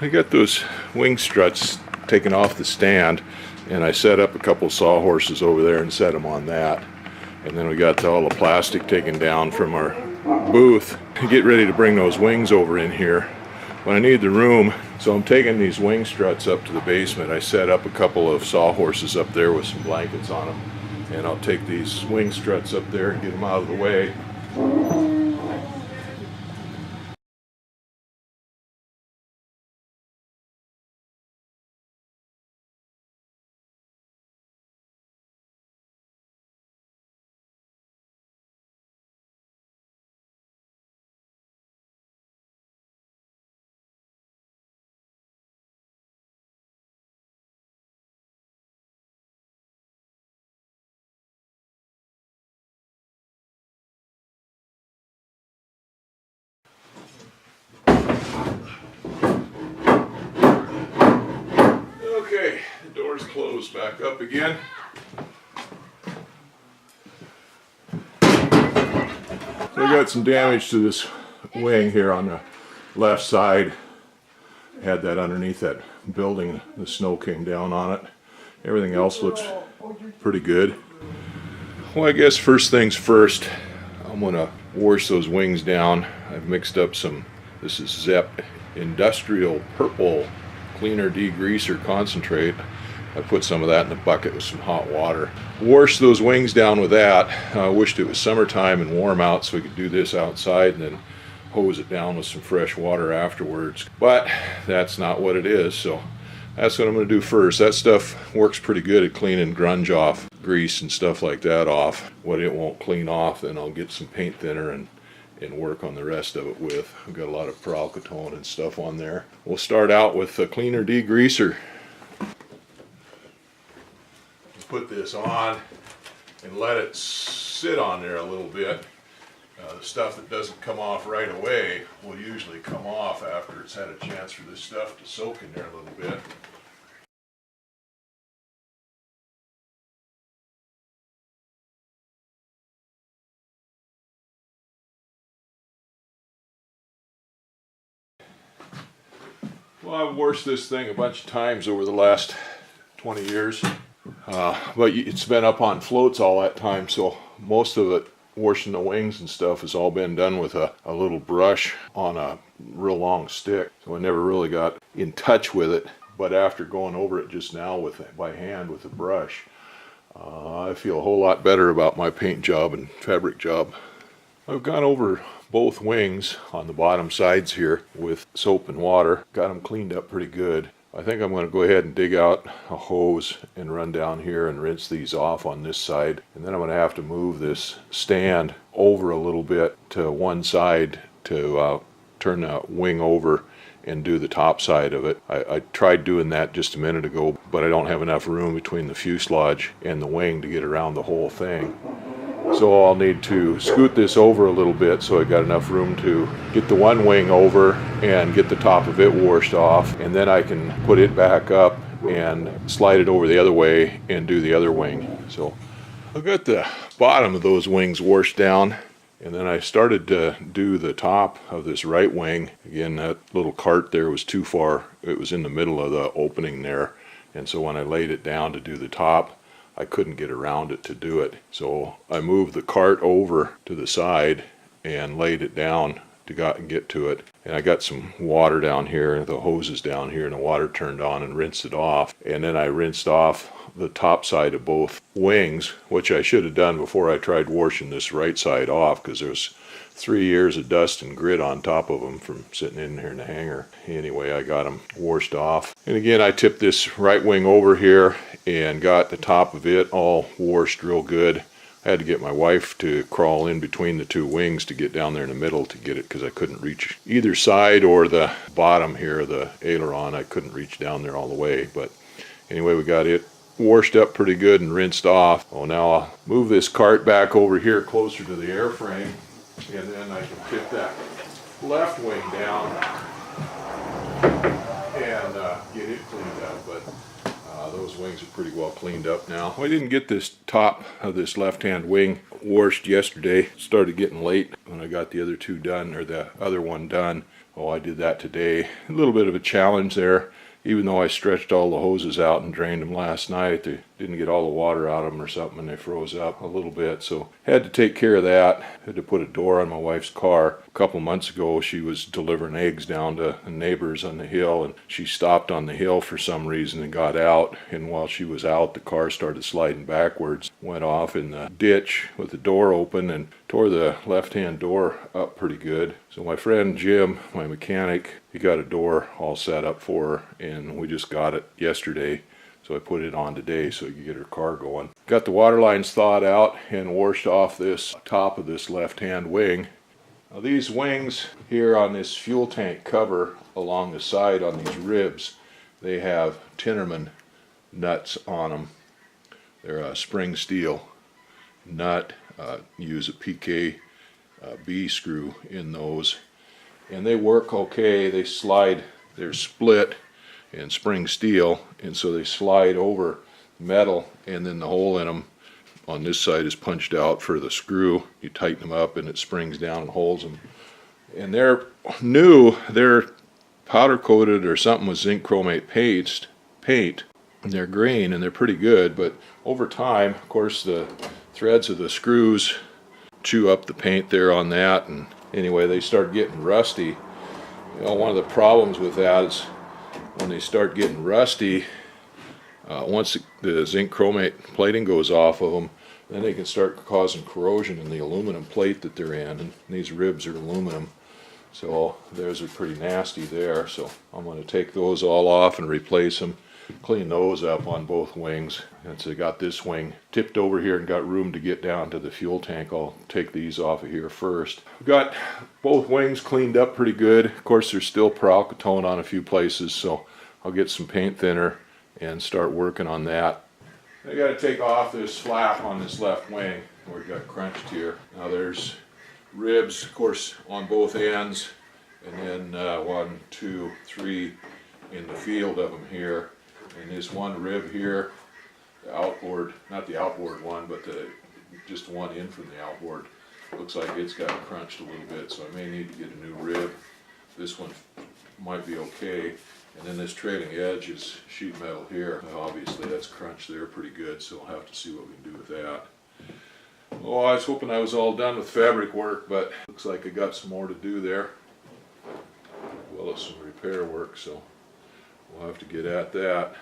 I got those wing struts taken off the stand, and I set up a couple sawhorses over there and set them on that. And then we got all the plastic taken down from our booth to get ready to bring those wings over in here. But I need the room, so I'm taking these wing struts up to the basement. I set up a couple of sawhorses up there with some blankets on them, and I'll take these wing struts up there and get them out of the way. Okay, the door's closed. Back up again. So I got some damage to this wing here on the left side. Had that underneath that building. The snow came down on it. Everything else looks pretty good. Well, I guess first things first, I'm gonna wash those wings down. I've mixed up some, this is Zep Industrial Purple Cleaner Degreaser Concentrate. I put some of that in the bucket with some hot water. Washed those wings down with that. I wished it was summertime and warm out so we could do this outside and then hose it down with some fresh water afterwards. But that's not what it is, so that's what I'm going to do first. That stuff works pretty good at cleaning grunge off, grease and stuff like that off. What it won't clean off, then I'll get some paint thinner and work on the rest of it with. I've got a lot of peralkatone and stuff on there. We'll start out with the cleaner degreaser. Put this on and let it sit on there a little bit. The stuff that doesn't come off right away will usually come off after it's had a chance for this stuff to soak in there a little bit. Well, I've washed this thing a bunch of times over the last 20 years, but it's been up on floats all that time, so most of it, washing the wings and stuff, has all been done with a little brush on a real long stick, so I never really got in touch with it. But after going over it just now by hand with a brush, I feel a whole lot better about my paint job and fabric job. I've gone over both wings on the bottom sides here with soap and water, got them cleaned up pretty good. I think I'm going to go ahead and dig out a hose and run down here and rinse these off on this side, and then I'm going to have to move this stand over a little bit to one side to turn the wing over and do the top side of it. I tried doing that just a minute ago, but I don't have enough room between the fuselage and the wing to get around the whole thing. So I'll need to scoot this over a little bit so I got enough room to get the one wing over and get the top of it washed off, and then I can put it back up and slide it over the other way and do the other wing. So I've got the bottom of those wings washed down, and then I started to do the top of this right wing. Again, that little cart there was too far. It was in the middle of the opening there, and so when I laid it down to do the top, I couldn't get around it to do it. So I moved the cart over to the side and laid it down to get to it. And I got some water down here, the hose is down here, and the water turned on and rinsed it off. And then I rinsed off the top side of both wings, which I should have done before I tried washing this right side off, because there's 3 years of dust and grit on top of them from sitting in here in the hangar. Anyway, I got them washed off. And again, I tipped this right wing over here and got the top of it all washed real good. I had to get my wife to crawl in between the two wings to get down there in the middle to get it, because I couldn't reach either side or the bottom here, the aileron. I couldn't reach down there all the way. But anyway, we got it washed up pretty good and rinsed off. Oh, now I'll move this cart back over here closer to the airframe, and then I can tip that left wing down and get it cleaned up. But those wings are pretty well cleaned up now. I didn't get this top of this left-hand wing washed yesterday. It started getting late when I got the other two done, or the other one done. Oh, I did that today. A little bit of a challenge there. Even though I stretched all the hoses out and drained them last night, they didn't get all the water out of them or something, and they froze up a little bit. So had to take care of that. Had to put a door on my wife's car. A couple months ago, she was delivering eggs down to neighbors on the hill, and she stopped on the hill for some reason and got out. And while she was out, the car started sliding backwards, went off in the ditch with the door open, and tore the left-hand door up pretty good. So my friend Jim, my mechanic, he got a door all set up for her, and we just got it yesterday. So I put it on today so he could get her car going. Got the water lines thawed out and washed off this top of this left-hand wing. Now these wings here on this fuel tank cover along the side on these ribs, they have Tinnerman nuts on them. They're a spring steel nut. Use a PK B screw in those, and they work okay. They slide, they're split and spring steel, and so they slide over metal, and then the hole in them on this side is punched out for the screw. You tighten them up and it springs down and holds them. And they're new, they're powder coated or something with zinc chromate paint, and they're green and they're pretty good, but over time, of course, the threads of the screws chew up the paint there on that, and anyway, they start getting rusty. You know, one of the problems with that is when they start getting rusty, once the zinc chromate plating goes off of them, then they can start causing corrosion in the aluminum plate that they're in, and these ribs are aluminum, so theirs are pretty nasty there. So I'm going to take those all off and replace them, clean those up on both wings. And so I got this wing tipped over here and got room to get down to the fuel tank. I'll take these off of here first. Got both wings cleaned up pretty good. Of course, there's still peralkatone on a few places, so I'll get some paint thinner and start working on that. I got to take off this flap on this left wing where it got crunched here. Now there's ribs, of course, on both ends, and then 1, 2, 3 in the field of them here. And this one rib here, the outboard, not the outboard one, but just one in from the outboard, looks like it's got crunched a little bit, so I may need to get a new rib. This one might be okay. And then this trailing edge is sheet metal here. Obviously that's crunched there pretty good, so I'll have to see what we can do with that. Oh, I was hoping I was all done with fabric work, but looks like I got some more to do there, as well as some repair work, so we'll have to get at that.